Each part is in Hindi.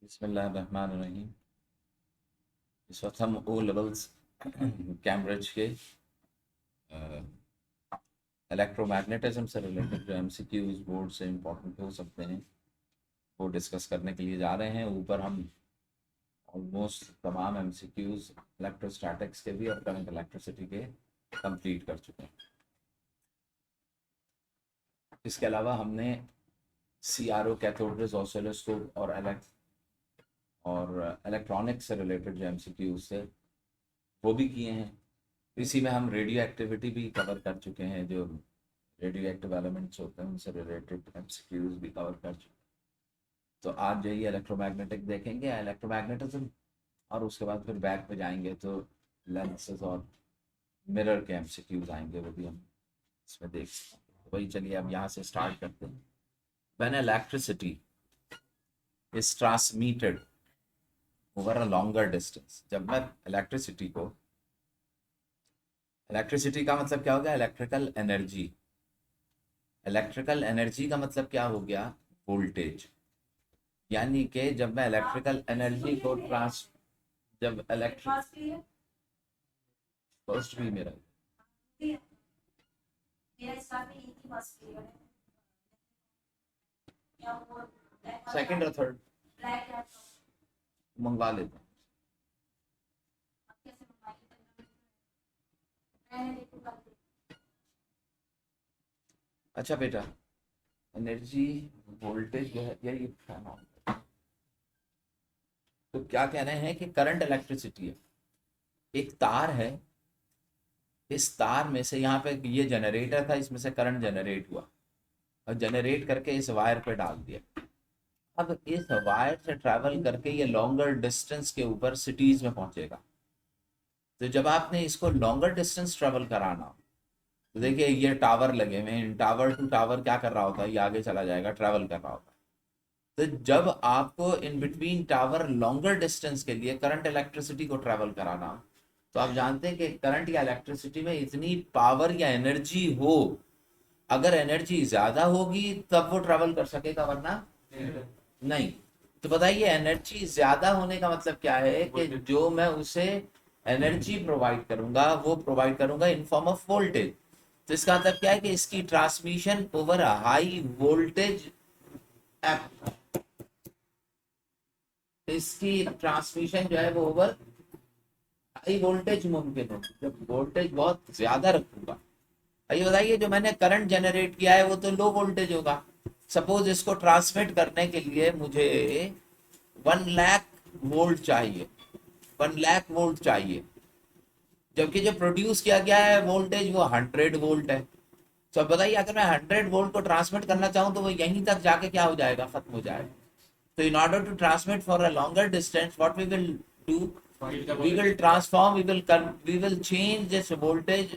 बिस्मिल्लाहिर्रहमानिर्रहीम। इस वक्त हम ओ लेवल्स कैम्ब्रिज के इलेक्ट्रोमैग्नेटिज्म से रिलेटेड जो एमसीक्यूज बोर्ड से इम्पोर्टेंट हो सकते हैं वो डिस्कस करने के लिए जा रहे हैं। ऊपर हम ऑलमोस्ट तमाम एमसीक्यूज इलेक्ट्रोस्टैटिक्स के भी और करंट इलेक्ट्रिसिटी के कंप्लीट कर चुके हैं। इसके अलावा हमने CRO कैथोड रेज ऑसिलोस्कोप और इलेक्ट्रॉनिक्स से रिलेटेड जो एमसीक्यूज थे वो भी किए हैं। इसी में हम रेडियो एक्टिविटी भी कवर कर चुके हैं, जो रेडियो एक्टिव एलिमेंट्स होते हैं उनसे रिलेटेड एमसीक्यूज भी कवर कर चुके हैं। तो आज जो ये इलेक्ट्रोमैग्नेटिक देखेंगे, इलेक्ट्रोमैग्नेटिज्म, और उसके बाद फिर बैक पे जाएंगे तो लेंसेज और मिरर के एमसीक्यूज आएंगे, वो भी हम इसमें देख सकते हैं। तो वही चलिए अब यहाँ से स्टार्ट करते हैं। When electricity is transmitted over a longer distance, जब मैं इलेक्ट्रिसिटी का मतलब क्या हो गया? Electrical energy. इलेक्ट्रिकल एनर्जी का मतलब क्या हो गया? वोल्टेज। यानी कि जब मैं इलेक्ट्रिकल एनर्जी को जब इलेक्ट्रिक फर्स्ट भी मेरा सेकंड और थर्ड मंगवा लेते हैं। अच्छा बेटा, एनर्जी वोल्टेज जो है यही तो क्या कह रहे हैं कि करंट इलेक्ट्रिसिटी है, एक तार है, इस तार में से यहाँ पे ये जनरेटर था, इसमें से करंट जनरेट हुआ और जनरेट करके इस वायर पे डाल दिया। अब इस वायर से ट्रैवल करके ये लॉन्गर डिस्टेंस के ऊपर सिटीज में पहुंचेगा। तो जब आपने इसको लॉन्गर डिस्टेंस ट्रैवल कराना, तो देखिए ये टावर लगे हुए हैं, टावर टू टावर क्या कर रहा होता है, ये आगे चला जाएगा, ट्रैवल कर रहा होता है। तो जब आपको in between tower longer distance के लिए करंट इलेक्ट्रिसिटी को ट्रैवल कराना, तो आप जानते हैं कि करंट या इलेक्ट्रिसिटी में इतनी पावर या एनर्जी हो, अगर एनर्जी ज्यादा होगी तब वो ट्रैवल कर सकेगा, वरना नहीं। तो बताइए एनर्जी ज्यादा होने का मतलब क्या है? कि जो मैं उसे एनर्जी प्रोवाइड करूंगा वो प्रोवाइड करूंगा इन फॉर्म ऑफ वोल्टेज। तो इसका मतलब क्या है कि इसकी ट्रांसमिशन ओवर हाई वोल्टेज, इसकी ट्रांसमिशन जो है वो ओवर हाई वोल्टेज मुमकिन हो, जब वोल्टेज बहुत ज्यादा रखूंगा। ये बताइए जो मैंने करंट जनरेट किया है वो तो लो वोल्टेज होगा। सपोज इसको ट्रांसमिट करने के लिए मुझे 1 लाख वोल्ट चाहिए, 1 लाख वोल्ट चाहिए, जबकि जो प्रोड्यूस किया गया है वोल्टेज वो 100 वोल्ट है। तो अब बताइए अगर मैं 100 वोल्ट को ट्रांसमिट करना चाहूँ तो वो यहीं तक जाके क्या हो जाएगा, खत्म हो जाएगा। तो in order to transmit for a longer distance, what we will do, we will transform, we will change this voltage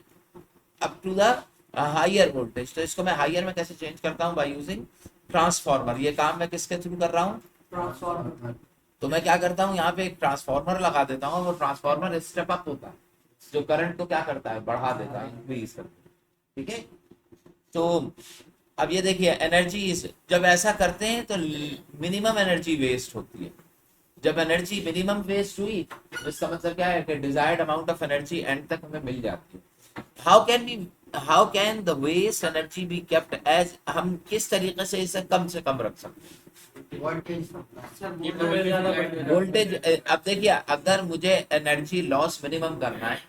up to the higher voltage। तो इसको मैं हायर में कैसे चेंज करता हूँ? By using transformer. ये काम मैं किसके थ्रू कर रहा हूँ? ट्रांसफॉर्मर। तो मैं क्या करता हूँ, यहाँ पे एक ट्रांसफॉर्मर लगा देता हूँ, वो ट्रांसफॉर्मर स्टेप अप होता है, जो करंट को क्या करता है, बढ़ा देता है, इंक्रीज करता है। ठीक है, तो अब ये देखिए एनर्जी, जब ऐसा करते हैं तो मिनिमम एनर्जी वेस्ट होती है। जब एनर्जी मिनिमम वेस्ट हुई तो इसका मतलब क्या है कि desired amount of energy end तक हमें मिल जाती है। How can the waste energy be kept as, हम किस तरीके से इसे कम से कम रख सकते हैं? वोल्टेज। अब देखिए अगर मुझे एनर्जी लॉस मिनिमम करना है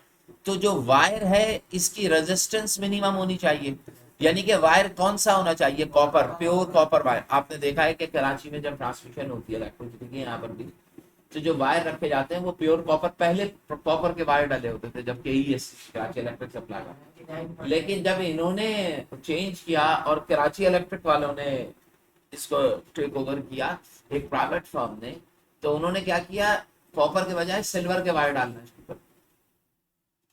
तो जो वायर है इसकी रेजिस्टेंस मिनिमम होनी चाहिए। यानी कि वायर कौन सा होना चाहिए? Copper, pure copper wire. आपने देखा है कि कराची में जब ट्रांसमिशन होती है इलेक्ट्रिसिटी की, यहाँ पर भी, तो जो वायर रखे जाते हैं वो प्योर कॉपर, पहले कॉपर के वायर डाले होते थे जब KES कराची इलेक्ट्रिक सप्लाई का। लेकिन जब इन्होंने चेंज किया और कराची इलेक्ट्रिक वालों ने इसको टेक ओवर किया, एक प्राइवेट फर्म ने, तो उन्होंने क्या किया, कॉपर के बजाय सिल्वर के वायर डालना शुरू कर।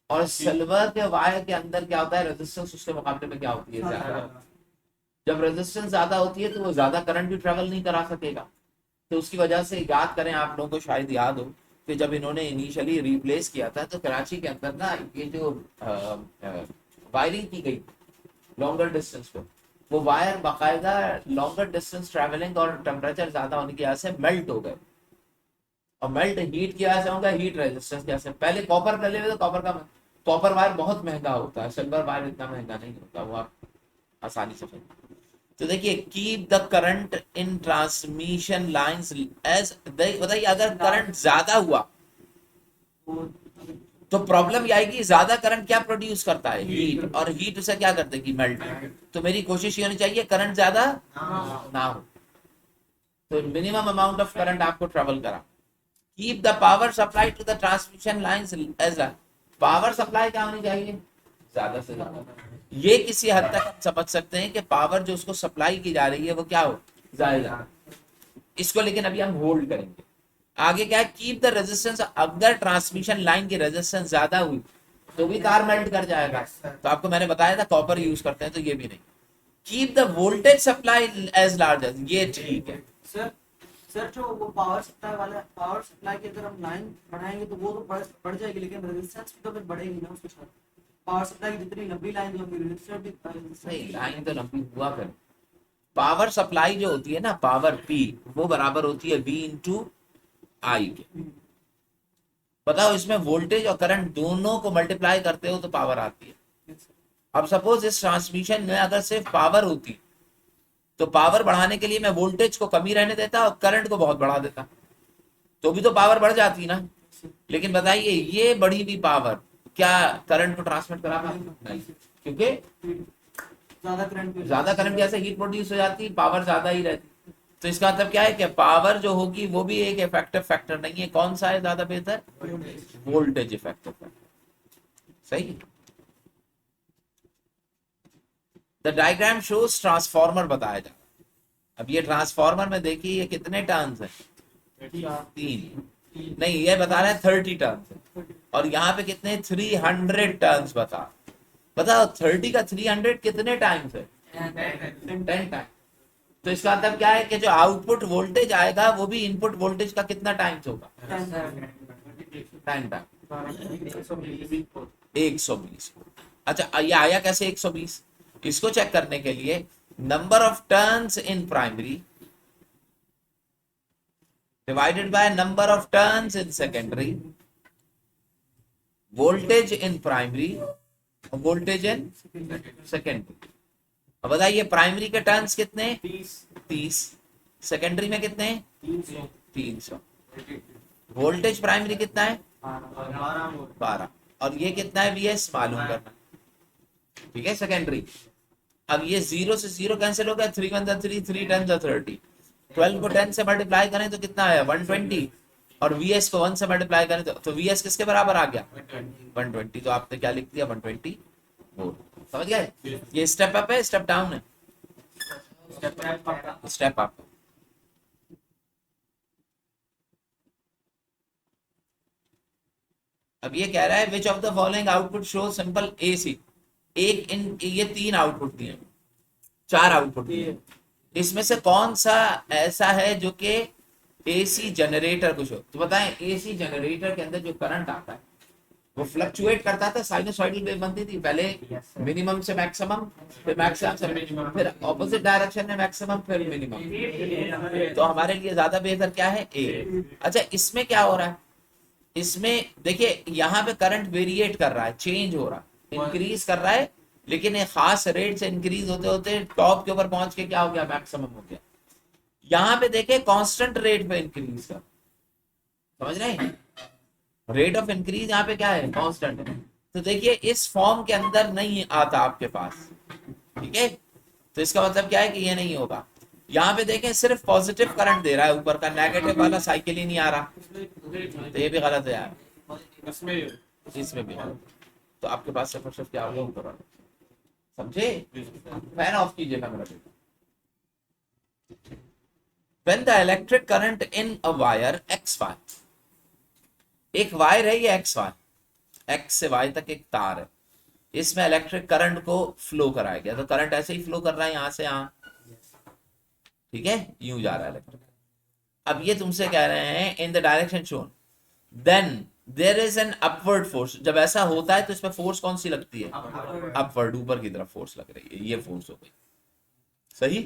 और सिल्वर के वायर के अंदर क्या होता है, रेजिस्टेंस उसके मुकाबले में क्या होती है, ज्यादा। जब रेजिस्टेंस ज्यादा होती है तो वो ज्यादा करंट भी ट्रेवल नहीं करा सकेगा। तो उसकी वजह से याद करें, आप लोगों को शायद याद हो कि जब इन्होंने इनिशियली रिप्लेस किया था तो कराची के अंदर ना ये जो वायरिंग की गई लॉन्गर डिस्टेंस पे, वो वायर बाकायदा लॉन्गर डिस्टेंस ट्रैवलिंग और टेम्परेचर ज्यादा होने की वजह से मेल्ट हो गए। और मेल्ट हीट की वजह से होगा, हीट रेजिस्टेंस कैसे। पहले कॉपर कर ले तो कॉपर वायर बहुत महंगा होता है, सिल्वर वायर इतना महंगा नहीं होता, वो आप आसानी से फेंक। तो देखिए keep the current in transmission lines as, बताइए अगर करंट ज्यादा हुआ तो प्रॉब्लम ये आएगी, ज्यादा करंट क्या प्रोड्यूस करता है, हीट, और हीट उसे क्या कर देगी, मेल्ट। तो मेरी कोशिश ये होनी चाहिए करंट ज्यादा ना हो, तो मिनिमम अमाउंट ऑफ करंट आपको ट्रेवल करा। Keep the power supply to the transmission lines as, power supply क्या होनी चाहिए, ज्यादा से ज्यादा। ये किसी हद तक हम समझ सकते हैं कि पावर जो उसको सप्लाई की जा रही है वो क्या हो, ज्यादा। इसको लेकिन अभी हम होल्ड करेंगे। आगे क्या है, कीप द रेजिस्टेंस, अगर ट्रांसमिशन लाइन की रेजिस्टेंस ज्यादा हुई तो भी तार मेल्ट कर जाएगा। तो आपको मैंने बताया था कॉपर यूज करते हैं, तो ये भी नहीं। Keep the voltage supply as large as, ये ठीक है। सर जो वो पावर सप्लाई की अगर हम लाइन बढ़ाएंगे तो वो तो बढ़ जाएगी, लेकिन रेजिस्टेंस भी तो फिर बढ़ेगी ना उसके साथ। पावर सप्लाई की जितनी लंबी लाइन होगी रेजिस्टेंस भी नहीं, लाइन तो लंबी हुआ कर। पावर सप्लाई जो होती है ना, पावर पी, वो बराबर होती है वी इंटू आई के। बताओ इसमें वोल्टेज और करंट दोनों को मल्टीप्लाई करते हो तो पावर आती है। अब सपोज इस ट्रांसमिशन में अगर सिर्फ पावर होती तो पावर बढ़ाने के लिए मैं वोल्टेज को कमी रहने देता और करंट को बहुत बढ़ा देता, तो भी तो पावर बढ़ जाती ना। लेकिन बताइए ये बढ़ी हुई पावर क्या करंट को ट्रांसमिट करा पाती, नहीं, क्योंकि ज्यादा करंट जैसे हीट प्रोड्यूस हो जाती, पावर ज्यादा ही रहती। तो इसका मतलब क्या है कि पावर जो होगी वो भी एक इफेक्टिव फैक्टर नहीं है। कौन सा है ज्यादा बेहतर, वोल्टेज इफेक्टिव फैक्टर, सही। द डायग्राम शोज ट्रांसफॉर्मर बताया जा। अब ये ट्रांसफॉर्मर में देखिए ये कितने टर्न्स है, 3 नहीं, ये बता रहे हैं 30 टर्न्स है, और यहाँ पे कितने 300 टर्न्स बताओ 30 का 300 कितने टाइम्स है, 10 टाइम्स। तो इसका मतलब क्या है कि जो आउटपुट वोल्टेज आएगा वो भी इनपुट वोल्टेज का कितना टाइम्स होगा, 10 टाइम्स, 120। अच्छा ये आया कैसे 120, इसको चेक करने के लिए number of turns in primary divided by number of turns in secondary, voltage in primary, voltage in secondary. अब बताइए प्राइमरी के टर्न्स कितने, 30, सेकेंडरी में कितने, 300। वोल्टेज प्राइमरी कितना है, 12, और ये कितना है वीएस मालूम करना, ठीक है, सेकेंडरी। अब ये 0 से 0 कैंसिल हो गया, 3 1 3, 3 10 30, 12 को 10 से मल्टीप्लाई करें तो कितना आया 120, और वीएस को 1 से मल्टीप्लाई करें तो वीएस किसके बराबर आ गया 120। तो आपने क्या लिख दिया 120 वोल्ट। समझ गए, ये स्टेप अप है स्टेप डाउन है, स्टेप अप। अब ये कह रहा है which of the following output show simple AC, एक इन ये 3 आउटपुट दिए, 4 आउटपुट दिए, इसमें से कौन सा ऐसा है जो कि एसी जनरेटर कुछ हो। तो बताएं एसी जनरेटर के अंदर जो करंट आता है वो फ्लक्चुएट करता था, साइनोसॉइडल वेव बनती थी, पहले मिनिमम से मैक्सिमम, फिर मैक्सिमम से मिनिमम, फिर ऑपोजिट डायरेक्शन में मैक्सिमम, फिर मिनिमम। तो हमारे लिए ज्यादा बेहतर क्या है ए। अच्छा इसमें क्या हो रहा है, इसमें देखिए यहाँ पे करंट वेरिएट कर रहा है, चेंज हो रहा है, इंक्रीज कर रहा है, लेकिन एक खास रेट से इंक्रीज होते होते टॉप के ऊपर पहुंच के क्या हो गया मैक्सिमम हो गया। यहाँ पे देखे कांस्टेंट रेट पे इंक्रीज कर, समझ रहे हैं, रेट ऑफ इंक्रीज यहाँ पे क्या है कांस्टेंट है। तो देखिए इस फॉर्म के अंदर नहीं आता आपके पास, ठीक है। तो इसका मतलब क्या है कि ये नहीं होगा। यहाँ पे देखें सिर्फ पॉजिटिव करंट दे रहा है ऊपर का, नेगेटिव वाला साइकिल ही नहीं आ रहा, तो ये भी गलत है यार, इसमें भी गलत। तो आपके पास सिर्फ क्या होगा ऊपर वाला, समझे। फैन ऑफ कीजिएगा मेरा बेटा। When the electric current in a wire XY, एक वायर है ये XY, X से Y तक एक तार है, इसमें इलेक्ट्रिक करंट को फ्लो कराया गया, तो करंट ऐसे ही फ्लो कर रहा है यहां से यहां, ठीक है, यूं जा रहा है इलेक्ट्रिक। अब ये तुमसे कह रहे हैं in the direction shown then there is an upward force. जब ऐसा होता है तो इसमें फोर्स कौन सी लगती है, अपवर्ड, ऊपर की तरफ फोर्स लग रही है, ये फोर्स हो गई, सही।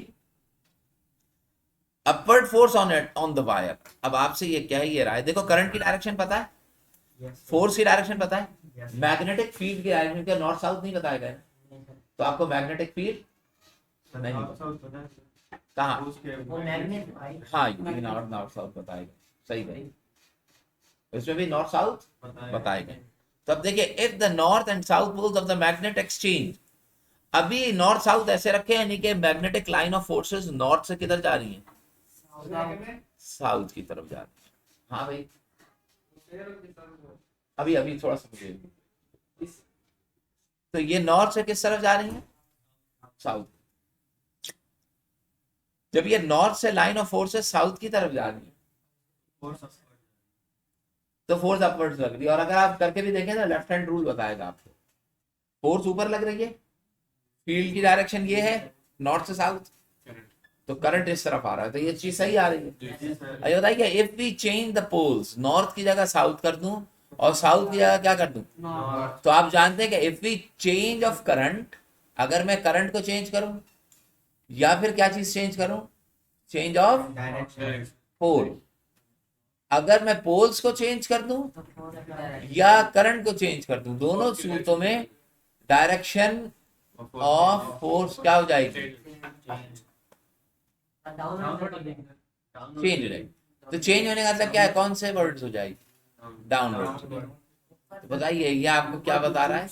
Upward force on the wire. अब आपसे ये क्या है, ये रहा है, देखो करंट की डायरेक्शन पता है, फोर्स की डायरेक्शन पता है, मैग्नेटिक फील्ड की डायरेक्शन क्या नॉर्थ साउथ नहीं बताया गया है? तो आपको मैग्नेटिक फील्ड नहीं कहाँ, वो मैग्नेट भाई, हाँ ये नॉर्थ नॉर्थ साउथ बताएगा, सही है, इसमें भी नॉर्थ साउथ बताएगा। तो अब देखिए, if the north and south poles of the magnet exchange, अभी नॉर्थ साउथ ऐसे रखे हैं, यानी कि magnetic line of forces north से किधर जा रही है, साउथ की तरफ जा रही है। हाँ भाई, अभी अभी थोड़ा समझिए, तो ये नॉर्थ से किस तरफ जा रही है, साउथ। जब ये नॉर्थ से लाइन ऑफ फोर्सेस साउथ की तरफ जा रही है तो फोर्स अपवर्ड्स लग रही है। और अगर आप करके भी देखें तो लेफ्ट हैंड रूल बताएगा आपको, फोर्स ऊपर लग रही है, फील्ड की डायरेक्शन ये है नॉर्थ से साउथ, तो करंट इस तरफ आ रहा है, तो ये चीज सही आ रही है। अरे बताइए, if we change the poles, north की जगह साउथ कर दूं और साउथ की जगह क्या कर दूं, तो आप जानते हैं कि if we change of current, अगर मैं करंट को चेंज करूं या फिर क्या चीज चेंज करूं, चेंज ऑफ पोल, अगर मैं पोल्स को चेंज कर दूं या करंट को चेंज कर दूं, दोनों सूरतों में डायरेक्शन ऑफ फोर्स क्या हो जाएगी, चेंज हो जाएगी। तो चेंज होने का मतलब क्या है, कौन से वर्ड्स हो जाएगी, डाउनवर्ड। तो बताइए ये आपको क्या बता रहा है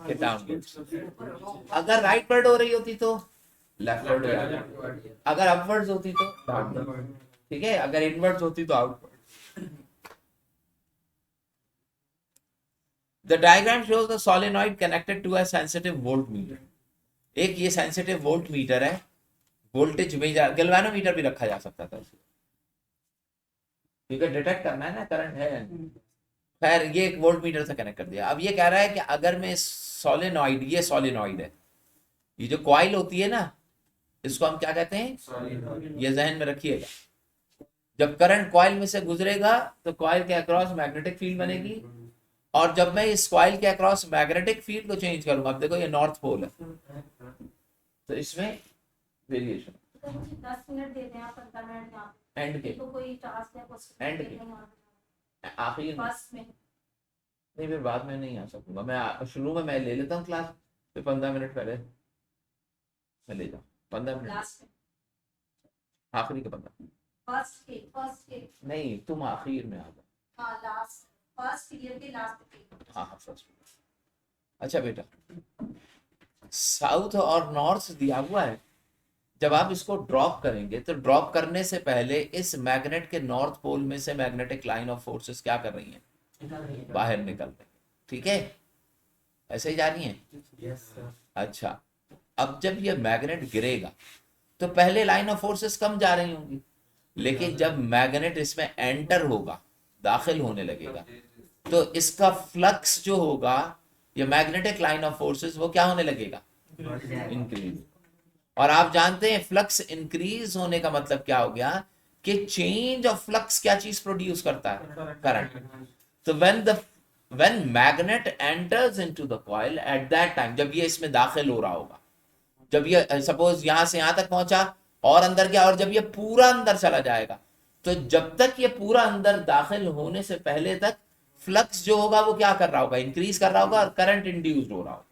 कि डाउनवर्ड। अगर राइट वर्ड हो रही होती तो लेफ्ट वर्ड हो जाती, अगर अपवर्ड्स होती तो डाउनवर्ड, ठीक है, अगर इनवर्ड्स होती तो outward. The diagram shows the solenoid connected to a sensitive voltmeter. एक ये सेंसिटिव वोल्ट मीटर है, वोल्टेज मेजर, गैल्वेनोमीटर भी रखा जा सकता था उसको, क्योंकि डिटेक्ट करना है ना करंट है। खैर ये एक वोल्ट मीटर से कनेक्ट कर दिया। अब ये कह रहा है कि अगर मैं सोलेनॉइड, ये सोलेनॉइड है, ये जो कॉइल होती है ना, इसको हम क्या कहते हैं, ये जहन में रखिएगा। जब करंट कॉइल में से गुजरेगा तो कॉइल के अक्रॉस मैग्नेटिक फील्ड बनेगी, और जब मैं इस कॉइल के अक्रॉस मैग्नेटिक फील्ड को चेंज करूंगा, अब देखो ये नॉर्थ पोल है, तो इसमें वेरिएशन। तो मुझे 10 मिनट दे दें आप, 15 मिनट यहाँ पे। एंड के, तो कोई टास्क है क्वेश्चन एंड के आखिर में, फर्स्ट में नहीं फिर बाद में नहीं आ सकूंगा मैं, शुरू में मैं ले लेता हूँ क्लास, फिर 15 मिनट पहले मैं ले जाऊँ, 15 मिनट लास्ट में, आखिरी के 15, फर्स्ट के नहीं तुम आखिर में आ जाओ, हाँ लास्ट, फर्स्ट पीरियड के लास्ट के। हाँ हाँ फर्स्ट। अच्छा बेटा, साउथ और नॉर्थ दिया हुआ है, जब आप इसको ड्रॉप करेंगे तो ड्रॉप करने से पहले इस मैग्नेट के नॉर्थ पोल में से मैग्नेटिक लाइन ऑफ फोर्सेस क्या कर रही हैं, बाहर निकल रही हैं, ठीक है, ऐसे ही जा रही हैं। अच्छा, अब जब ये मैग्नेट गिरेगा तो पहले लाइन ऑफ फोर्सेस कम जा रही होंगी, लेकिन जब मैग्नेट इसमें एंटर होगा, दाखिल होने लगेगा, तो इसका फ्लक्स जो होगा, ये मैग्नेटिक लाइन ऑफ फोर्सेस, वो क्या होने लगेगा, इंक्रीज। और आप जानते हैं फ्लक्स इंक्रीज होने का मतलब क्या हो गया, कि चेंज ऑफ फ्लक्स क्या चीज प्रोड्यूस करता है, करंट। तो when magnet enters into the coil, at that time, जब ये इसमें दाखिल हो रहा होगा, जब ये सपोज यहां से यहां तक पहुंचा और अंदर गया, और जब ये पूरा अंदर चला जाएगा, तो जब तक ये पूरा अंदर दाखिल होने से पहले तक फ्लक्स जो होगा वो क्या कर रहा होगा, इंक्रीज कर रहा होगा, और करंट इंड्यूस्ड हो रहा होगा।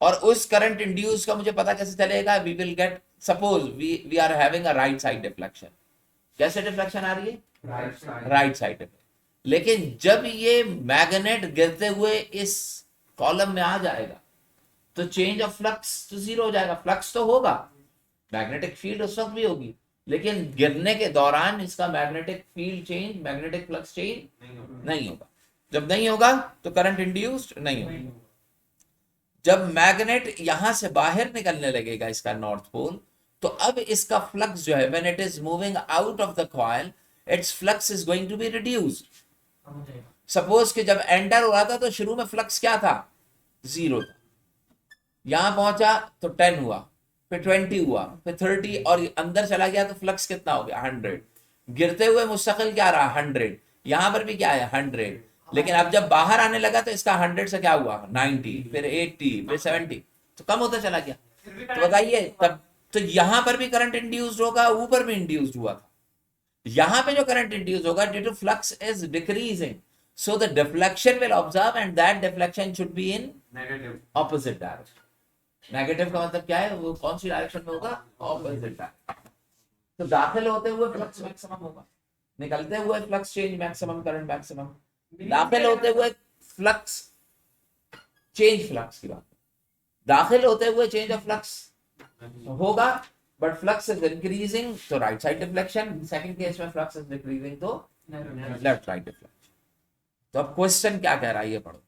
और उस करंट इंड्यूस का मुझे पता कैसे चलेगा, we will get, suppose we are having a right side deflection, कैसे डिफ्लेक्शन आ रही है, राइट साइड। लेकिन जब ये मैग्नेट गिरते हुए इस कॉलम में आ जाएगा तो चेंज ऑफ फ्लक्स तो जीरो हो जाएगा, फ्लक्स तो होगा, मैग्नेटिक फील्ड उस वक्त भी होगी, लेकिन गिरने के दौरान इसका magnetic field change, magnetic flux change नहीं होगा। जब नहीं होगा तो करंट इंड्यूस्ड नहीं होगा। जब मैग्नेट यहां से बाहर निकलने लगेगा इसका नॉर्थ पोल, तो अब इसका फ्लक्स जो है, when it is moving out of the coil, it's flux is going to be reduced. Suppose कि जब एंटर हो रहा था तो शुरू में फ्लक्स क्या था, 0 था, यहां पहुंचा तो 10 हुआ, फिर 20 हुआ, फिर 30, और अंदर चला गया तो फ्लक्स कितना हो गया, 100। गिरते हुए मुस्तकिल क्या रहा, 100, यहां पर भी क्या है, 100। लेकिन अब जब बाहर आने लगा तो इसका 100 से क्या हुआ, 90, फिर 80, फिर 70, तो कम होता चला गया। तो बताइए तब तो यहां पर भी करंट इंड्यूस्ड होगा, ऊपर भी इंड्यूस्ड हुआ था। यहां पे जो करंट इंड्यूस होगा due to flux is decreasing, so the deflection will observe and that deflection should be in negative. Opposite direction. Negative का मतलब क्या है, वो कौन सी डायरेक्शन में होगा, ऑपोजिट डायरेक्शन। तो दाखिल होते हुए फ्लक्स मैक्सिमम होगा, निकलते हुए flux change maximum, current maximum. दाखिल होते हुए फ्लक्स चेंज, फ्लक्स की बात, दाखिल होते हुए चेंज ऑफ फ्लक्स होगा, बट फ्लक्स इज इंक्रीजिंग तो right side deflection, second case में फ्लक्स इज डिक्रीजिंग तो लेफ्ट राइट डिफ्लेक्शन। तो अब क्वेश्चन क्या कह रहा है ये पढ़ो,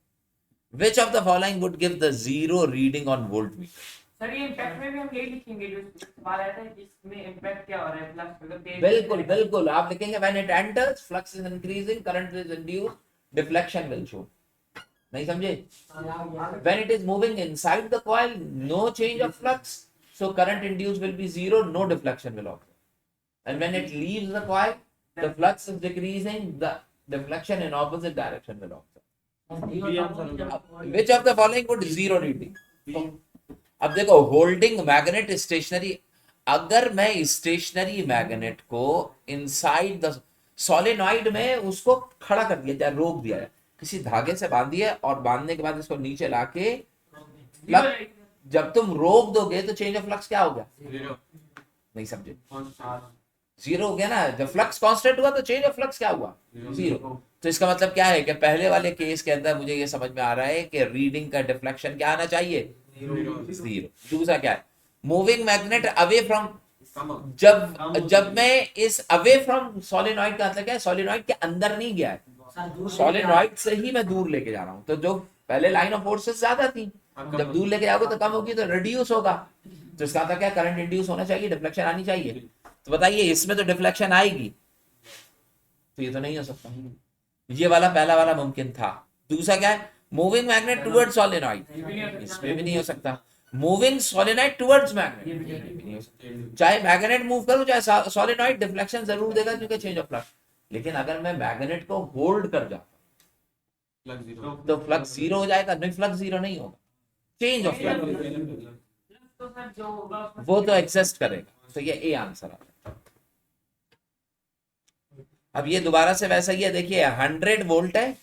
which of the following would give the zero reading on voltmeter? Sir ये इम्पैक्ट में भी हम यही लिखेंगे जो सवाल आया था कि इसमें इम्पैक्ट क्या हो रहा है, फ्लक्स मतलब तेज। बिल्कुल बिल्कुल, आप लिखेंगे when it enters flux is increasing, current is induced, deflection will show। नहीं समझे? When it is moving inside the coil, no change of flux, so current induced will be zero, no deflection will occur। And when it leaves the coil, the flux is decreasing, the deflection in opposite direction will occur। Which of the following would zero reading? अब देखो, होल्डिंग मैग्नेट स्टेशनरी, अगर मैं स्टेशनरी मैग्नेट को इनसाइड द सोलेनॉइड में उसको खड़ा कर दिया जाए, रोक दिया जाए, किसी धागे से बांधिए और बांधने के बाद इसको नीचे लाके जब तुम रोक दोगे तो चेंज ऑफ फ्लक्स क्या हो गया, नहीं समझे, जीरो हो गया ना। जब फ्लक्स कांस्टेंट हुआ तो चेंज ऑफ फ्लक्स क्या हुआ, जीरो। तो इसका मतलब क्या है कि पहले वाले केस के अंदर मुझे ये समझ में आ रहा है कि रीडिंग का डिफ्लेक्शन क्या आना चाहिए, जीरो। दूसरा क्या है, मूविंग मैग्नेट अवे फ्रॉम, जब मैं इस अवे फ्रॉम सोलेनॉइड का मतलब क्या है, सोलेनॉइड के अंदर नहीं गया है, सोलेनॉइड से ही मैं दूर लेके जा रहा हूं। तो जो पहले लाइन ऑफ फोर्सेस ज्यादा थी, जब दूर लेके जाओगे तो कम होगी, तो रिड्यूस होगा। तो इसका मतलब क्या, करंट इंड्यूस होना चाहिए, डिफ्लेक्शन आनी चाहिए। तो बताइए इसमें तो डिफ्लेक्शन आएगी, तो ये तो नहीं हो सकता। ये वाला पहला वाला मुमकिन था। दूसरा क्या है, मूविंग मैग्नेट टुवर्ड्स सोलेनॉइड, इसमें भी नहीं हो सकता। मूविंग सोलेनॉइड टुवर्ड्स मैग्नेट, नहीं हो सकता। चाहे मैग्नेट मूव करो चाहे सोलेनॉइड, डिफ्लेक्शन जरूर देगा क्योंकि चेंज ऑफ फ्लक्स। लेकिन अगर मैं मैग्नेट को होल्ड कर जाता तो फ्लक्स जीरो हो जाएगा, नहीं फ्लक्स जीरो नहीं होगा, चेंज ऑफ फ्लक्स तो सर जो होगा वो तो एग्जिस्ट करेगा। तो ये ए आंसर आ रहा है। अब ये दोबारा से वैसा ही है, देखिए 100 वोल्ट है,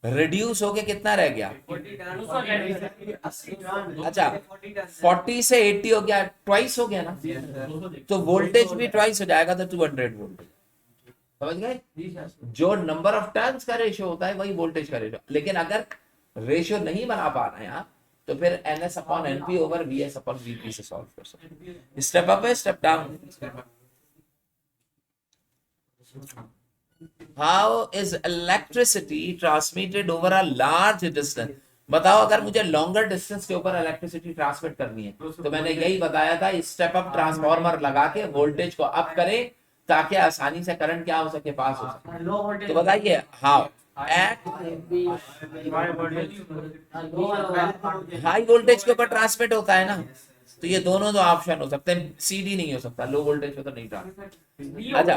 रिड्यूस होके कितना रह गया, अच्छा 40 से 80 हो गया, ट्वाइस हो गया ना, तो वोल्टेज भी ट्वाइस हो जाएगा, तो 200 वोल्ट। समझ गए, जो नंबर ऑफ टर्न्स का रेशियो होता है वही वोल्टेज का रेशियो। लेकिन अगर रेशियो नहीं बना पा रहे हैं आप, तो फिर NS upon NP over VS upon VP से सॉल्व कर सकते हैं। स्टेप अप है, step down. How is electricity transmitted over a large distance? बताओ, अगर मुझे लॉन्गर डिस्टेंस के ऊपर इलेक्ट्रिसिटी ट्रांसमिट करनी है, तो मैंने यही बताया था, स्टेप अप ट्रांसफार्मर लगा के वोल्टेज को अप करें ताकि आसानी से करंट क्या हो सके, पास हो सके। तो बताइए हाउ एट हाई वोल्टेज के ऊपर ट्रांसमिट होता है ना, तो ये दोनों दो ऑप्शन हो सकते हैं, CD नहीं हो सकता, लो वोल्टेज पे तो नहीं ट्रांसमिट। अच्छा,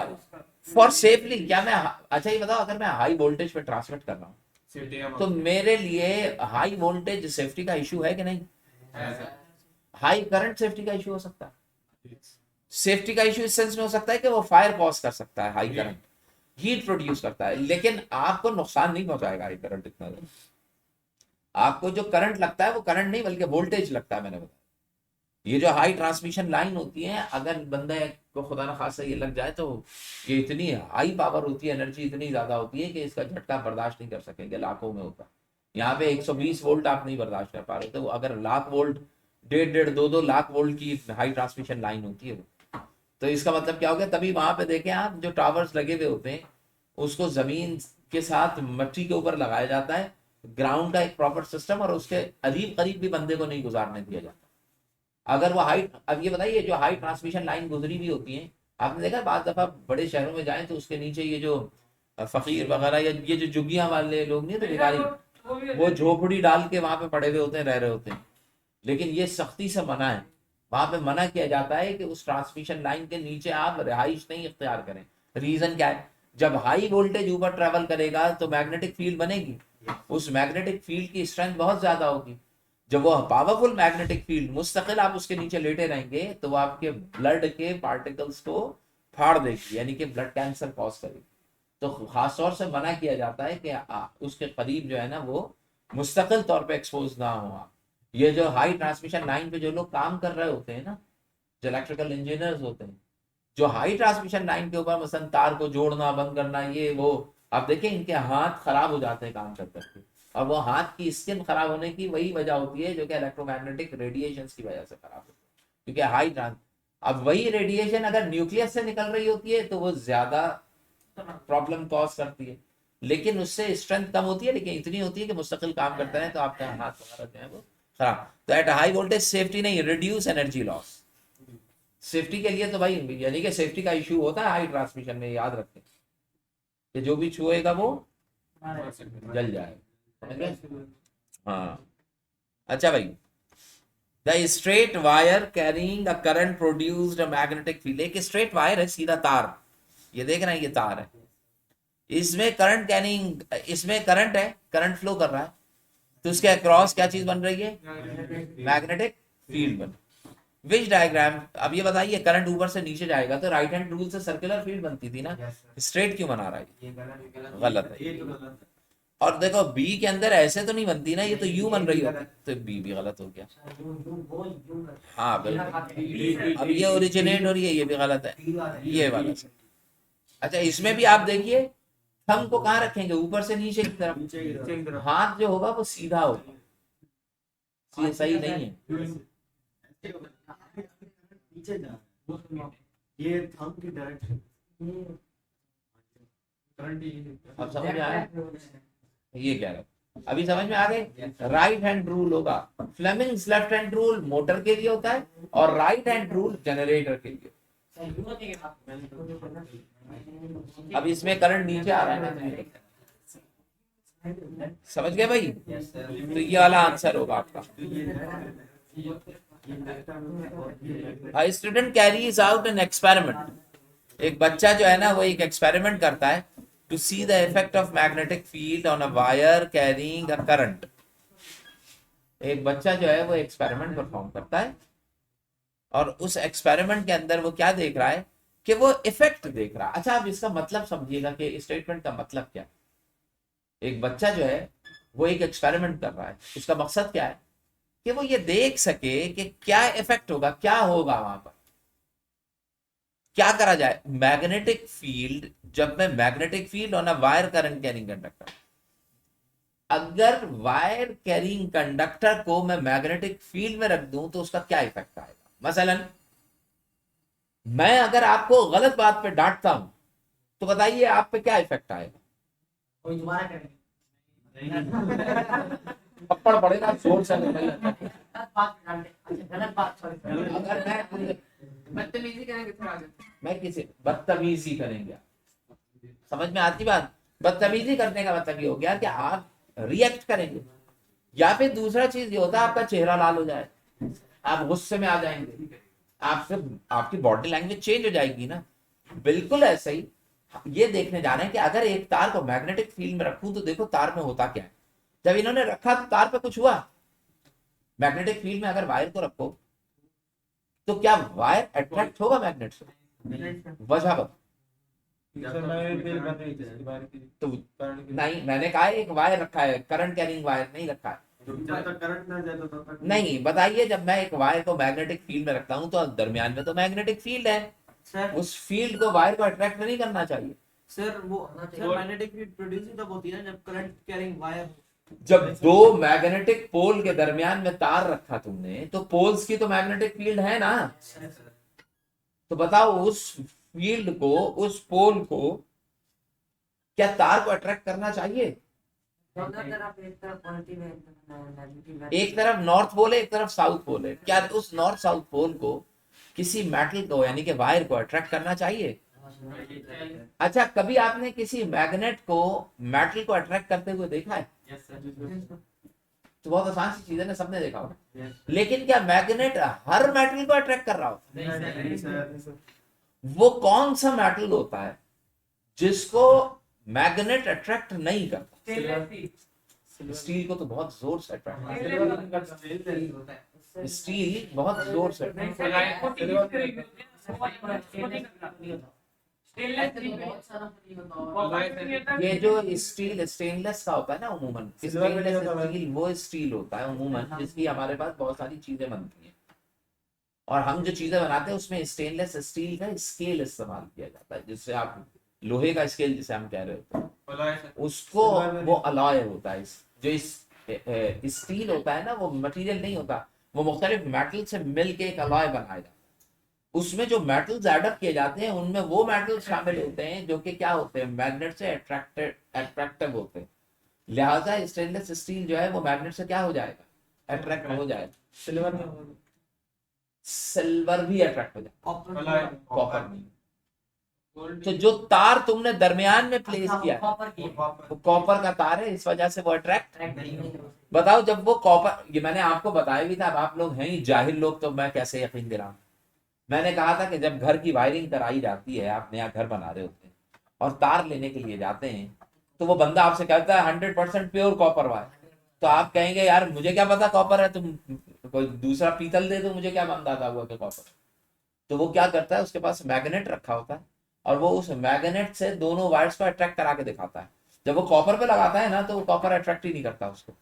फॉर सेफली क्या मैं, अच्छा ये बताओ, अगर मैं हाई वोल्टेज पे ट्रांसमिट कर रहा हूँ तो मेरे लिए हाई वोल्टेज सेफ्टी का इशू है कि नहीं, हाई करंट सेफ्टी का इशू हो सकता है। सेफ्टी का इशू इस सेंस में हो सकता है कि वो फायर कॉज कर सकता है, हाई करंट हीट प्रोड्यूस करता है, लेकिन आपको नुकसान नहीं पहुंचाएगा हाई करंट इतना। आपको जो करंट लगता है वो करंट नहीं बल्कि वोल्टेज लगता है, मैंने बताया। ये जो हाई ट्रांसमिशन लाइन होती है, अगर बंदे को खुदा न खासा ये लग जाए तो ये इतनी हाई पावर होती है, एनर्जी इतनी ज्यादा होती है कि इसका झटका बर्दाश्त नहीं कर सकेंगे, लाखों में होता है। यहाँ पे 120 वोल्ट आप नहीं बर्दाश्त कर पा रहे, तो अगर लाख वोल्ट, 1.5-2 लाख वोल्ट की हाई ट्रांसमिशन लाइन होती है, तो इसका मतलब क्या हो गया। तभी वहां पे देखें आप, जो टावर्स लगे हुए होते हैं उसको जमीन के साथ मट्टी के ऊपर लगाया जाता है, ग्राउंड का एक प्रॉपर सिस्टम, और उसके करीब भी बंदे को नहीं गुजारने दिया जाता अगर वो हाई। अब ये बताइए, जो हाई ट्रांसमिशन लाइन गुजरी भी होती है, आपने देखा बाद दफा बड़े शहरों में जाएं तो उसके नीचे ये जो फकीर वगैरह या ये जो जुगिया वाले लोग नहीं तो भिखारी, वो झोपड़ी डाल के वहां पे पड़े हुए होते हैं, रह रहे होते हैं। लेकिन ये सख्ती से मना है, वहां पे मना किया जाता है कि उस ट्रांसमिशन लाइन के नीचे आप रिहाइश नहीं इख्तियार करें। रीजन क्या है, जब हाई वोल्टेज ऊपर ट्रेवल करेगा तो मैग्नेटिक फील्ड बनेगी, उस मैग्नेटिक फील्ड की स्ट्रेंथ बहुत ज्यादा होगी, जब वो पावरफुल मैग्नेटिक फील्ड मुस्तकिल आप उसके नीचे लेटे रहेंगे तो वो आपके ब्लड के पार्टिकल्स को फाड़ देगी, यानी कि ब्लड कैंसर कॉज करेगी। तो खास तौर से मना किया जाता है कि उसके करीब जो है ना वो मुस्तकिल तौर पे एक्सपोज ना हो आप। ये जो हाई ट्रांसमिशन लाइन पे जो लोग काम कर रहे होते हैं ना, जो इलेक्ट्रिकल इंजीनियर्स होते हैं, जो हाई ट्रांसमिशन लाइन के ऊपर मसलन तार को जोड़ना बंद करना ये वो, आप देखें इनके हाथ खराब हो जाते हैं काम कर करके, और वो हाथ की स्किन खराब होने की वही वजह होती है जो कि इलेक्ट्रोमैग्नेटिक रेडिएशन की वजह से खराब होती है, क्योंकि हाई ट्रांस। अब वही रेडिएशन अगर न्यूक्लियस से निकल रही होती है तो वो ज्यादा प्रॉब्लम कॉज करती है, लेकिन उससे स्ट्रेंथ कम होती है, लेकिन इतनी होती है कि मुस्तकिल काम करता है तो आपका हाथ वगैरह जो है वो खराब। तो एट हाई वोल्टेज सेफ्टी नहीं, रिड्यूस एनर्जी लॉस। सेफ्टी के लिए तो भाई यानी कि सेफ्टी का इशू होता है हाई ट्रांसमिशन में, याद रखें कि जो भी छुएगा वो जल जाएगा। हाँ अच्छा भाई, the straight wire carrying a current produced a magnetic field. एक स्ट्रेट वायर है, सीधा तार, ये देख रहे हैं ये तार है, इसमें करंट कैरिंग, इसमें करंट है, करंट फ्लो कर रहा है, तो उसके अक्रॉस क्या चीज बन रही है, मैग्नेटिक फील्ड बन। विच डायग्राम, अब ये बताइए करंट ऊपर से नीचे जाएगा तो राइट हैंड रूल से सर्कुलर फील्ड बनती थी ना, स्ट्रेट क्यों बना रहा है, गलत है। और देखो बी के अंदर ऐसे तो नहीं बनती ना, ये तो यू बन रही होती, तो बी भी गलत हो गया। हाँ बिल्कुल, अब ये ओरिजिनेट हो रही है, ये भी गलत है, ये वाला सही। अच्छा इसमें भी आप देखिए थंब को कहाँ रखेंगे, ऊपर से नीचे की तरफ, हाथ जो होगा वो सीधा होगा, ये सही नहीं है। नीचे जा, ये थंब की डायरेक्शन। अब समझ में आया, ये क्या है, अभी समझ में आ गए। राइट हैंड रूल होगा, Fleming's left hand rule motor के लिए होता है, और राइट हैंड रूल जनरेटर के लिए। अब इसमें करंट नीचे आ रहा है ना, समझ गए भाई, तो ये वाला आंसर होगा आपका। A student carries out an experiment. एक बच्चा जो है ना वो एक एक्सपेरिमेंट करता है to see the effect of magnetic field on a wire carrying a current. एक बच्चा जो है वो एक्सपेरिमेंट परफॉर्म करता है, और उस एक्सपेरिमेंट के अंदर वो क्या देख रहा है कि वो इफेक्ट देख रहा है। अच्छा आप इसका मतलब समझिएगा कि स्टेटमेंट का मतलब क्या है। एक बच्चा जो है वो एक एक्सपेरिमेंट कर रहा है, उसका मकसद क्या है कि वो ये देख सके कि क्या इफेक्ट होगा, क्या होगा वहां पर, क्या करा जाए। मैग्नेटिक फील्ड, जब मैं magnetic field on a wire current carrying conductor, अगर वायर कैरिंग कंडक्टर को मैं मैग्नेटिक फील्ड में रख दूं तो उसका क्या इफेक्ट आएगा। मसलन मैं अगर आपको गलत बात पे डांटता हूं तो बताइए आप पे क्या इफेक्ट आएगा, कोई दोबारा करेंगे, थप्पड़ पड़ेगा जोर से। अगर बदतमीजी करेंगे थोड़ा आगे। मैं किसी बदतमीजी करेंगे, समझ में आती बात। बदतमीजी करने का मतलब ये हो गया कि आप रिएक्ट करेंगे, या फिर दूसरा चीज ये होता है आपका चेहरा लाल हो जाए, आप गुस्से में आ जाएंगे, आपसे आपकी बॉडी लैंग्वेज चेंज हो जाएगी ना। बिल्कुल ऐसे ही ये देखने जा रहे हैं कि अगर एक तार को मैग्नेटिक फील्ड में रखूं तो देखो तार में होता क्या है। जब इन्होंने रखा तो तार पे कुछ हुआ, मैग्नेटिक फील्ड में अगर वायर को रखो तो क्या वायर अट्रैक्ट होगा मैग्नेट से, वजह बता। तो नहीं, मैंने कहा एक वायर रखा है, करंट कैरिंग वायर नहीं रखा है। करंट ना जाए तो नहीं बताइए, जब मैं एक वायर को मैग्नेटिक फील्ड में रखता हूं तो दरमियान में तो मैग्नेटिक फील्ड है, सर, उस फील्ड को वायर को अट्रैक्ट नहीं करना चाहिए। सर वो सर मैग्नेटिक फील्ड प्रोड्यूस तब होती है ना जब करंट कैरिंग वायर, जब दो मैग्नेटिक पोल के दरमियान में तार रखा तुमने तो पोल्स की तो मैग्नेटिक फील्ड है ना, तो बताओ उस फील्ड को, उस पोल को क्या तार को अट्रैक्ट करना चाहिए। एक तरफ नॉर्थ पोल है, एक तरफ साउथ पोल है, क्या उस नॉर्थ साउथ पोल को किसी मेटल को यानी कि वायर को अट्रैक्ट करना चाहिए। अच्छा कभी आपने किसी मैग्नेट को मेटल को अट्रैक्ट करते हुए देखा है? तो बहुत आसान सी चीज है ना, सबने देखा होगा। लेकिन क्या मैग्नेट हर मेटल को अट्रैक्ट कर रहा हो? वो कौन सा मेटल होता है जिसको मैग्नेट अट्रैक्ट नहीं करता? स्टील को तो बहुत जोर से अट्रैक्ट करता होता है है, स्टील बहुत जोर से बहुत सारा ये जो स्टील स्टेनलेस का होता है ना, अमूमन स्टेनलेस स्टील वो स्टील होता है अमूमन जिसकी हमारे पास बहुत सारी चीजें बनती हैं, और हम जो चीजें बनाते हैं उसमें स्टेनलेस स्टील का स्केल इस्तेमाल किया जाता है, जिससे आप लोहे का स्केल जिसे हम कह रहे होते हैं उसको, वो अलॉय होता है। जो इस स्टील होता है ना वो मटेरियल नहीं होता, वो मुख्तलिफ मेटल से मिल के एक अलॉय बनाया जाता है। उसमें जो मेटल्स एडअप किए जाते हैं उनमें वो मेटल्स शामिल होते हैं जो कि क्या होते हैं, मैग्नेट से अट्रैक्टिव होते हैं। लिहाजा स्टेनलेस स्टील जो है वो मैग्नेट से क्या हो जाएगा, अट्रैक्ट हो जाएगा। सिल्वर भी अट्रैक्ट हो जाएगा, कॉपर नहीं। तो जो तार तुमने दरमियान में प्लेस किया वो कॉपर का तार है, इस वजह से वो अट्रैक्ट। बताओ जब वो कॉपर, ये मैंने आपको बताया भी था, अब आप लोग हैं ही जाहिल लोग तो मैं कैसे यकीन दिलाऊं। मैंने कहा था कि जब घर की वायरिंग कराई जाती है, आप नया घर बना रहे होते हैं और तार लेने के लिए जाते हैं, तो वो बंदा आपसे कहता है 100% प्योर कॉपर वायर, तो आप कहेंगे यार मुझे क्या पता कॉपर है, तुम कोई दूसरा पीतल दे दो, मुझे क्या अंदाजा हुआ कि कॉपर। तो वो क्या करता है, उसके पास मैग्नेट रखा होता है और वो उस मैग्नेट से दोनों वायर्स को अट्रैक्ट करा के दिखाता है। जब वो कॉपर पे लगाता है ना तो वो कॉपर अट्रैक्ट ही नहीं करता उसको,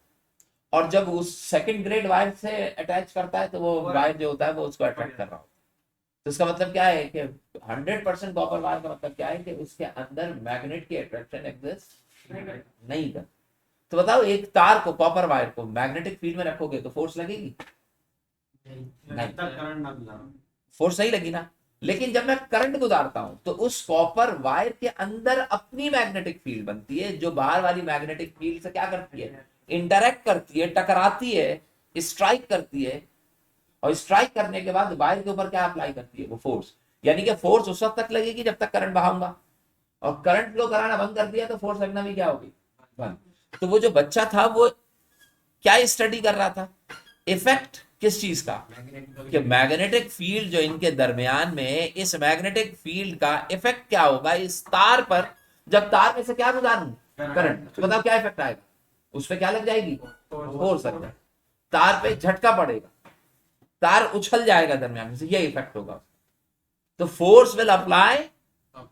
और जब उस सेकंड ग्रेड वायर से अटैच करता है तो वो वायर जो होता है वो उसको अट्रैक्ट कर रहा होता है। तो इसका मतलब क्या है कि 100% कॉपर वायर का मतलब क्या है कि उसके अंदर मैग्नेट की अट्रैक्शन एग्जिस्ट नहीं कर। तो बताओ एक तार को, कॉपर वायर को मैग्नेटिक फील्ड में रखोगे तो फोर्स लगेगी नहीं, फोर्स नहीं लगी ना। लेकिन जब मैं करंट गुजारता हूं तो उस कॉपर वायर के अंदर अपनी मैग्नेटिक फील्ड बनती है, जो बाहर वाली मैग्नेटिक फील्ड से क्या करती है, इंटरैक्ट करती है, टकराती है, स्ट्राइक करती है, और स्ट्राइक करने के बाद वायर के ऊपर क्या अप्लाई करती है, वो फोर्स। यानी कि फोर्स उस वक्त तक लगेगी जब तक करंट बहाऊंगा, और करंट फ्लो कराना बंद कर दिया तो फोर्स लगना भी क्या होगी, बंद। तो वो जो बच्चा था वो क्या स्टडी कर रहा था, इफेक्ट किस चीज का, कि मैग्नेटिक फील्ड जो इनके दरमियान में, इस मैग्नेटिक फील्ड का इफेक्ट क्या होगा इस तार पर, जब तार में से क्या गुजारूं, करंट, तो बताओ क्या इफेक्ट आएगा, उस पर क्या लग जाएगी, फोर्स लग जाएगा, तार पे झटका पड़ेगा, तार उछल जाएगा दरमियान में से, ये इफेक्ट होगा। तो force will apply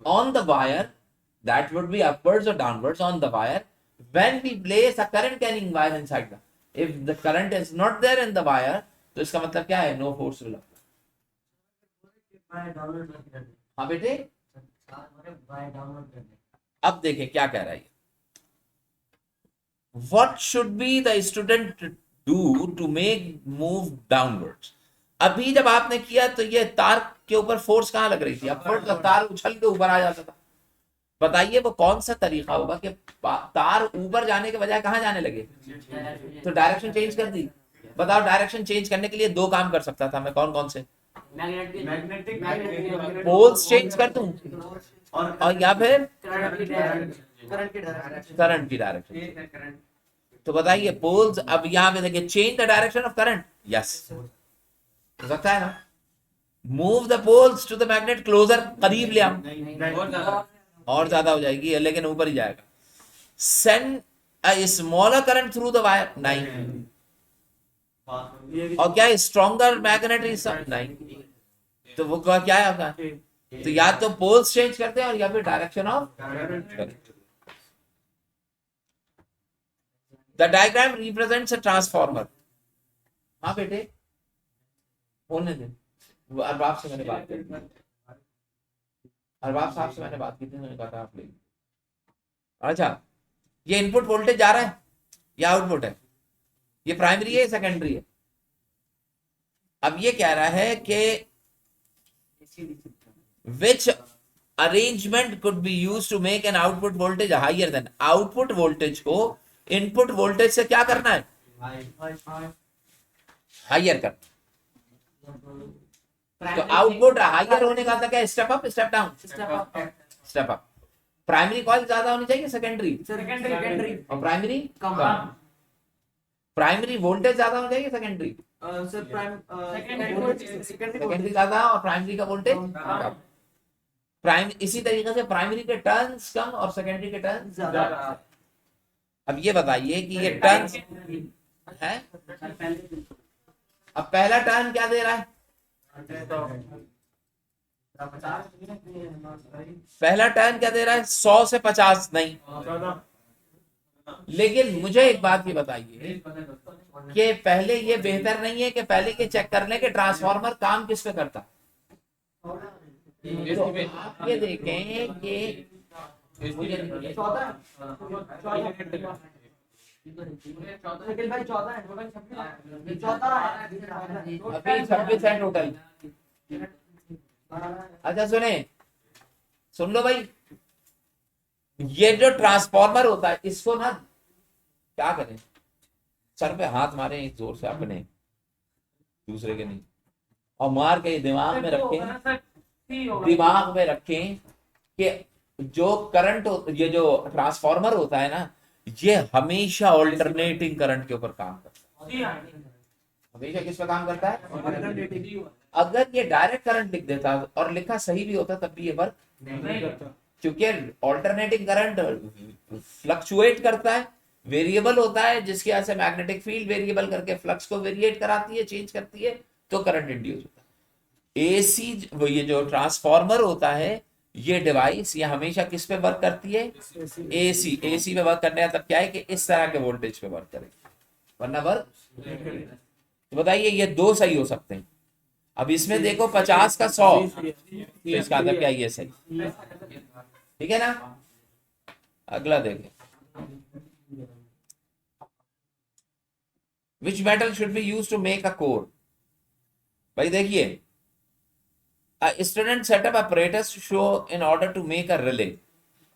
on the wire, that would be upwards और downwards on the wire when we place a current carrying wire inside the, if the current is not there in the wire, तो इसका मतलब क्या है, no force will apply। हाँ बेटे, अब देखें क्या कह रहा है, what should be the student do to make move downwards। अभी जब आपने किया तो ये तार के ऊपर फोर्स कहाँ लग रही थी, अपवर्ड, तार उछल के ऊपर आ जाता था। बताइए वो कौन सा तरीका होगा कि तार ऊपर जाने के बजाय कहां जाने लगे, तो डायरेक्शन चेंज कर दी। बताओ डायरेक्शन चेंज करने के लिए दो काम कर सकता था मैं, कौन कौन से, पोल्स चेंज कर दूं और या फिर करंट की डायरेक्शन। तो बताइए पोल्स, अब यहाँ पे देखिए, change the direction of current, yes हो सकता है ना, move the poles to the magnet closer, करीब ले आओ, और ज्यादा हो जाएगी लेकिन ऊपर ही जाएगा। Send a smaller current through the wire, नहीं। और क्या स्ट्रॉन्गर मैग्नेट नहीं, तो वो क्या है आपका, तो या तो पोल्स चेंज करते हैं और या फिर direction of current. The diagram represents a transformer. हाँ बेटे होने दे, अरबाब से मैंने बात की, अरबाब साहब से मैंने बात की थी, मैंने कहा था आप ले। अच्छा, ये इनपुट वोल्टेज जा रहा है या आउटपुट है, ये प्राइमरी है सेकेंडरी है। अब ये कह रहा है कि which arrangement could be used to make an output voltage higher than, output voltage को इनपुट वोल्टेज से क्या करना है, हायर करना। तो आउटपुट हायर होने का क्या, step up step down, step up. Primary coil ज्यादा होनी चाहिए सेकेंडरी, और प्राइमरी कम। प्राइमरी वोल्टेज ज्यादा होना चाहिए सेकेंडरी, सेकेंडरी ज्यादा और प्राइमरी का वोल्टेज कम। इसी तरीके से प्राइमरी के टर्न्स कम और सेकेंडरी के टर्न्स ज्यादा। अब ये बताइए कि ये टर्न है, अब पहला टर्न क्या दे रहा है? पहला टर्न क्या दे रहा है? 100 से 50 नहीं। लेकिन मुझे एक बात ये बताइए कि पहले ये बेहतर नहीं है कि पहले ये चेक कर लें कि ट्रांसफार्मर काम किस पे करता है? तो आप ये देखें कि निखिल भाई 14 है, 14 है। अभी 26 है टोटल। अच्छा सुन लो भाई, ये जो ट्रांसफार्मर होता है इसको ना क्या करें, सर पे हाथ मारे एक जोर से, अपने दूसरे के नहीं, और मार के दिमाग में रखें, दिमाग में रखें कि जो करंट ये जो ट्रांसफार्मर होता है ना, ये हमेशा ऑल्टरनेटिंग करंट के ऊपर काम करता है। हमेशा किस पे काम करता है? अगर ये डायरेक्ट करंट लिख देता और लिखा सही भी होता तब भी ये वर्क नहीं करता, क्योंकि ऑल्टरनेटिंग करंट फ्लक्चुएट करता है, वेरिएबल होता है, जिसकी वजह से मैग्नेटिक फील्ड वेरिएबल करके फ्लक्स को वेरिएट कराती है, चेंज करती है, तो करंट इंड्यूस होता है। एसी ये जो ट्रांसफार्मर होता है, ये डिवाइस ये हमेशा किस पे वर्क करती है? एसी पे वर्क करने का मतलब क्या है कि इस तरह के वोल्टेज पे वर्क करेगी, वरना वर्क। तो बताइए ये दो सही हो सकते हैं। अब इसमें देखो 50 का 100, तो इसका मतलब क्या? ये सही, ठीक है ना? अगला देखें, which metal should be used to make a core. भाई देखिए, student setup apparatus show in order to make a relay.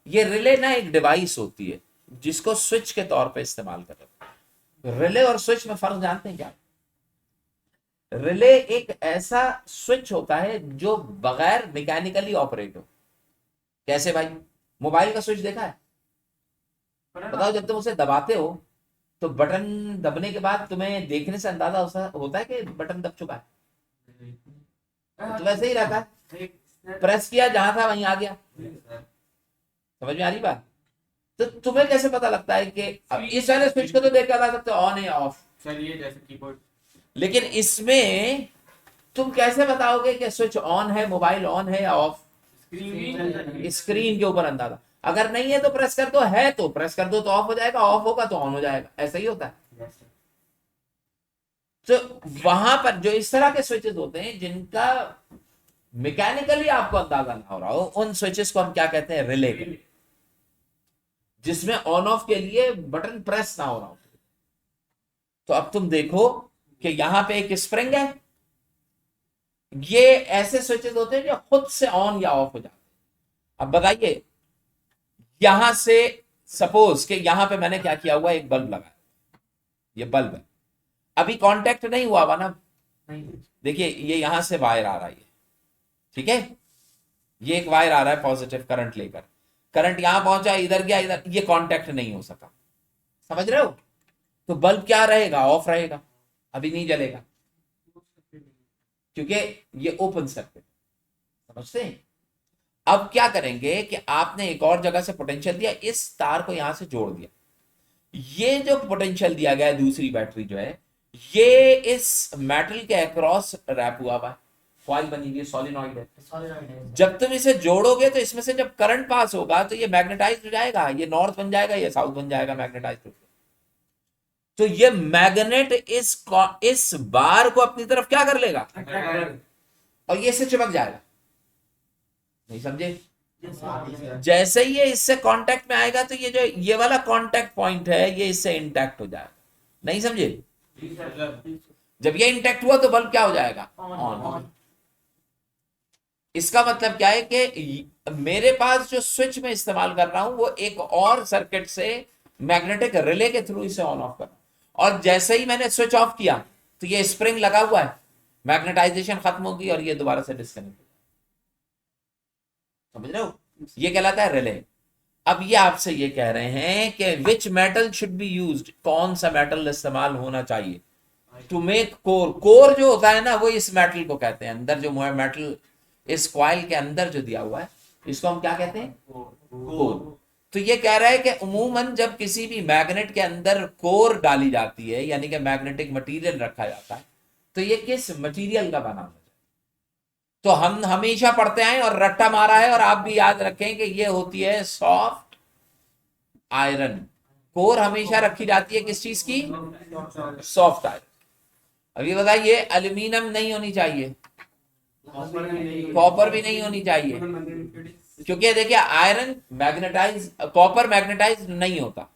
ये रिले ना एक डिवाइस होती है जिसको स्विच के तौर पे इस्तेमाल कर रहे हैं। रिले और स्विच में फर्क जानते हैं क्या? रिले एक ऐसा स्विच होता है जो बगैर मैकेनिकली ऑपरेट हो। कैसे भाई? मोबाइल का स्विच देखा है? बताओ, जब तुम उसे दबाते हो तो बटन दबने के बाद तुम्हें देखने से अंदाजा होता है कि बटन दब चुका है, तो वैसे ही रहता है, प्रेस किया जहां था वहीं आ गया। समझ में आ रही बात? तो तुम्हें कैसे पता लगता है कि अब इस वाले स्विच को तो देख के बता सकते हो ऑन है ऑफ, चलिए जैसे कीबोर्ड, लेकिन इसमें तुम कैसे बताओगे कि स्विच ऑन है, मोबाइल ऑन है या ऑफ? स्क्रीन के ऊपर अंदाजा। अगर नहीं है तो प्रेस कर दो, है तो प्रेस कर दो तो ऑफ हो जाएगा, ऑफ होगा तो ऑन हो जाएगा, ऐसा ही होता है। तो वहां पर जो इस तरह के स्विचेस होते हैं जिनका मैकेनिकली आपको अंदाजा ना हो रहा हो, उन स्विचेस को हम क्या कहते हैं? रिले। जिसमें ऑन ऑफ के लिए बटन प्रेस ना हो रहा हो। तो अब तुम देखो कि यहां पे एक स्प्रिंग है, ये ऐसे स्विचेस होते हैं जो खुद से ऑन या ऑफ हो जाते हैं। अब बताइए, यहां से सपोज कि यहां पे मैंने क्या किया हुआ, एक बल्ब लगाया, ये बल्ब है, अभी कांटेक्ट नहीं हुआ हुआ ना, देखिए ये यहां से वायर आ रहा है, ठीक है, ये एक वायर आ रहा है पॉजिटिव करंट लेकर, करंट यहां पहुंचा, इधर गया, इधर, ये कांटेक्ट नहीं हो सका। समझ रहे हो? तो बल्ब क्या रहेगा? ऑफ रहेगा, अभी नहीं जलेगा, क्योंकि ये ओपन सर्किट। समझते हैं? अब क्या करेंगे कि आपने एक और जगह से पोटेंशियल दिया, इस तार को यहां से जोड़ दिया, ये जो पोटेंशियल दिया गया है, दूसरी बैटरी जो है, ये इस मेटल के अक्रॉस रैप हुआ हुआ है, कॉइल बनी हुई है, सॉलिनॉइड है। जब तुम इसे जोड़ोगे तो इसमें से जब करंट पास होगा तो ये मैग्नेटाइज हो जाएगा, ये नॉर्थ बन जाएगा, ये साउथ बन जाएगा, मैग्नेटाइज हो। तो ये मैग्नेट इस बार को अपनी तरफ क्या कर लेगा, और ये इससे चिपक जाएगा। नहीं समझे? जैसे ही ये इससे कांटेक्ट में आएगा तो ये जो ये वाला कांटेक्ट पॉइंट है, ये इससे इंटैक्ट हो जाएगा। नहीं समझे? जब ये इंटैक्ट हुआ तो बल्ब क्या हो जाएगा? ऑन। इसका मतलब क्या है कि मेरे पास जो स्विच में इस्तेमाल कर रहा हूं वो एक और सर्किट से मैग्नेटिक रिले के थ्रू इसे ऑन ऑफ कर, और जैसे ही मैंने स्विच ऑफ किया तो ये स्प्रिंग लगा हुआ है, मैग्नेटाइजेशन खत्म होगी और ये दोबारा से डिस्कनेक्ट। समझ रहे हो? ये कहलाता है रिले। अब ये आपसे ये कह रहे हैं कि विच मेटल शुड बी यूज्ड, कौन सा मेटल इस्तेमाल होना चाहिए टू मेक कोर। कोर जो होता है ना, वो इस मेटल को कहते हैं, अंदर जो मेटल इस कॉइल के अंदर जो दिया हुआ है, इसको हम क्या कहते हैं? कोर। तो ये कह रहा है कि उमूमन जब किसी भी मैग्नेट के अंदर कोर डाली जाती है, यानी कि मैग्नेटिक मटेरियल रखा जाता है, तो ये किस मटेरियल का बना होता है? तो हम हमेशा पढ़ते आए और रट्टा मारा है, और आप भी याद रखें कि ये होती है सॉफ्ट आयरन। कोर हमेशा रखी जाती है किस चीज की? Soft iron. अभी बताइए, एल्यूमिनियम नहीं होनी चाहिए, कॉपर भी नहीं होनी चाहिए, क्योंकि देखिए आयरन मैग्नेटाइज, कॉपर मैग्नेटाइज नहीं होता,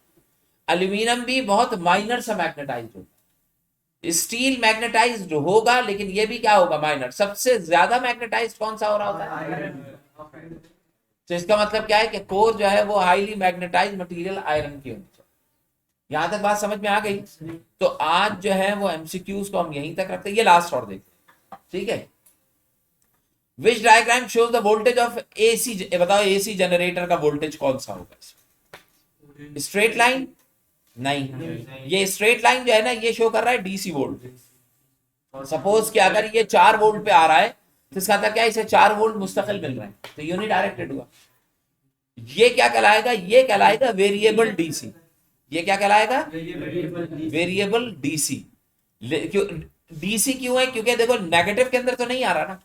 एल्यूमिनियम भी बहुत माइनर सा मैग्नेटाइज होता है, स्टील मैग्नेटाइज्ड होगा लेकिन ये भी क्या होगा? माइनर। सबसे ज्यादा मैग्नेटाइज्ड कौन सा हो रहा होता है? तो इसका मतलब क्या है कि कोर जो है वो हाईली मैग्नेटाइज्ड मटेरियल आयरन की होनी चाहिए। यहां तक बात समझ में आ गई? तो आज जो है वो एमसीक्यूज को हम यहीं तक रखते हैं, ये लास्ट और देखते हैं, ठीक है। Which diagram shows the voltage of AC, बताओ एसी जनरेटर का वोल्टेज कौन सा होगा? Straight line? नहीं, ये स्ट्रेट लाइन जो है ना ये शो कर रहा है डीसी वोल्टेज। सपोज कि अगर ये 4 वोल्ट पे आ रहा है तो इसका मतलब क्या है? इसे 4 वोल्ट मुस्तकिल मिल रहे हैं, तो यूनि डायरेक्टेड हुआ। ये क्या कहलाएगा? ये कहलाएगा वेरिएबल डीसी। ये क्या कहलाएगा? Variable DC. डीसी क्यों है? क्योंकि देखो नेगेटिव के अंदर तो नहीं आ रहा ना।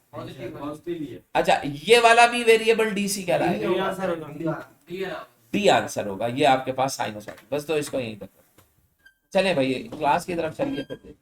अच्छा, ये वाला भी वेरिएबल डीसी कहलाएगा। डी आंसर होगा, ये आपके पास साइनोसॉइड। बस तो इसको यहीं तक। चले भाई क्लास की तरफ चलिए फिर।